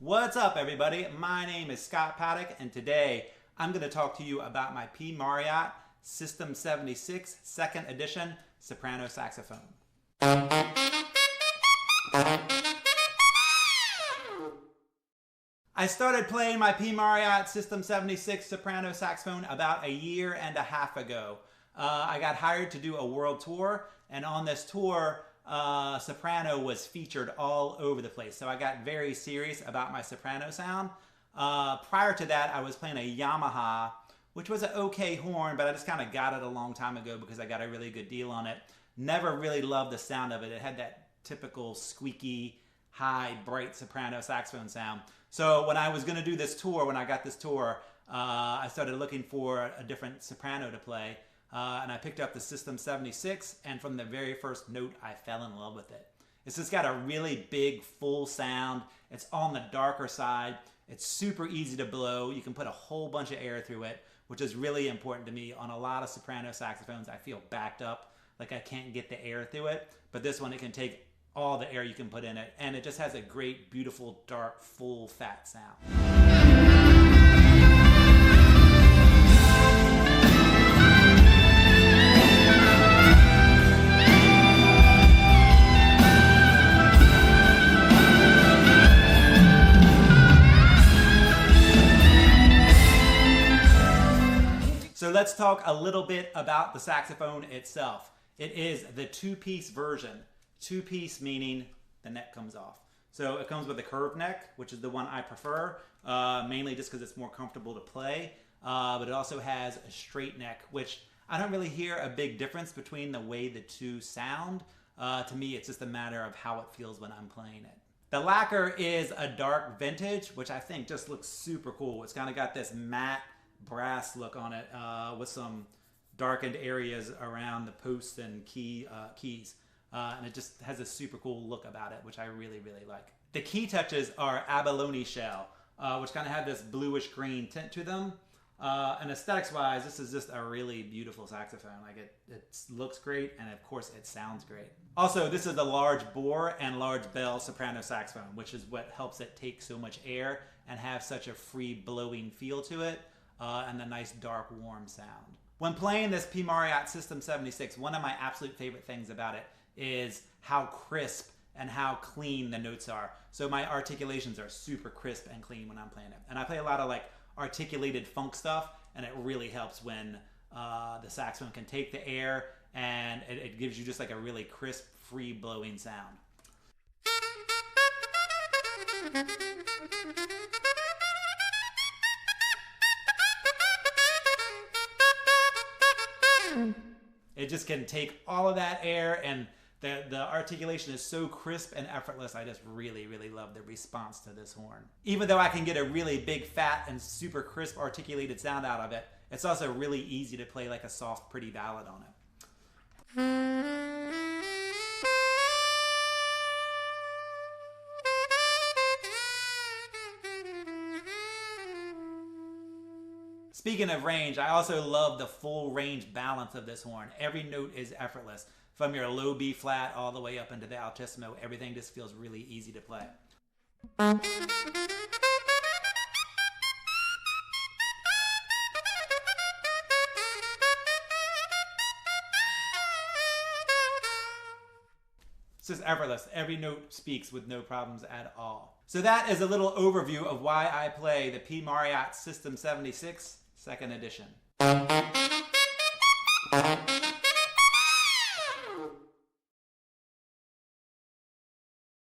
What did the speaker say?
What's up, everybody? My name is Scott Paddock, and today I'm going to talk to you about my P. Mauriat System 76 2nd Edition Soprano Saxophone. I started playing my P. Mauriat System 76 Soprano Saxophone about a year and a half ago. I got hired to do a world tour, and on this tour, soprano was featured all over the place. So I got very serious about my soprano sound. Prior to that, I was playing a Yamaha, which was an okay horn, but I just kind of got it a long time ago because I got a really good deal on it. Never really loved the sound of it. It had that typical squeaky, high, bright soprano saxophone sound. So when I was going to do this tour, when I got this tour, I started looking for a different soprano to play. And I picked up the System 76, and from the very first note, I fell in love with it. It's just got a really big, full sound. It's on the darker side. It's super easy to blow. You can put a whole bunch of air through it, which is really important to me. On a lot of soprano saxophones, I feel backed up, like I can't get the air through it. But this one, it can take all the air you can put in it, and it just has a great, beautiful, dark, full, fat sound. So let's talk a little bit about the saxophone itself. It is the two-piece version. Two-piece meaning the neck comes off. So it comes with a curved neck, which is the one I prefer, mainly just because it's more comfortable to play. But it also has a straight neck, which I don't really hear a big difference between the way the two sound. To me, it's just a matter of how it feels when I'm playing it. The lacquer is a dark vintage, which I think just looks super cool. It's kind of got this matte brass look on it with some darkened areas around the posts and keys. And it just has a super cool look about it, which I really, really like. The key touches are abalone shell, which kind of have this bluish green tint to them. And aesthetics wise, this is just a really beautiful saxophone. Like it looks great, and of course it sounds great. Also, this is a large bore and large bell soprano saxophone, which is what helps it take so much air and have such a free blowing feel to it, and the nice dark warm sound. When playing this P. Mauriat System 76, one of my absolute favorite things about it is how crisp and how clean the notes are. So my articulations are super crisp and clean when I'm playing it. And I play a lot of like articulated funk stuff, and it really helps when the saxophone can take the air, and it gives you just like a really crisp, free blowing sound. It just can take all of that air, and the articulation is so crisp and effortless. I just really, really love the response to this horn. Even though I can get a really big, fat, and super crisp articulated sound out of it, it's also really easy to play like a soft, pretty ballad on it. Speaking of range, I also love the full range balance of this horn. Every note is effortless. From your low B flat all the way up into the altissimo, everything just feels really easy to play. It's just effortless. Every note speaks with no problems at all. So that is a little overview of why I play the P. Mauriat System 76 2nd Edition.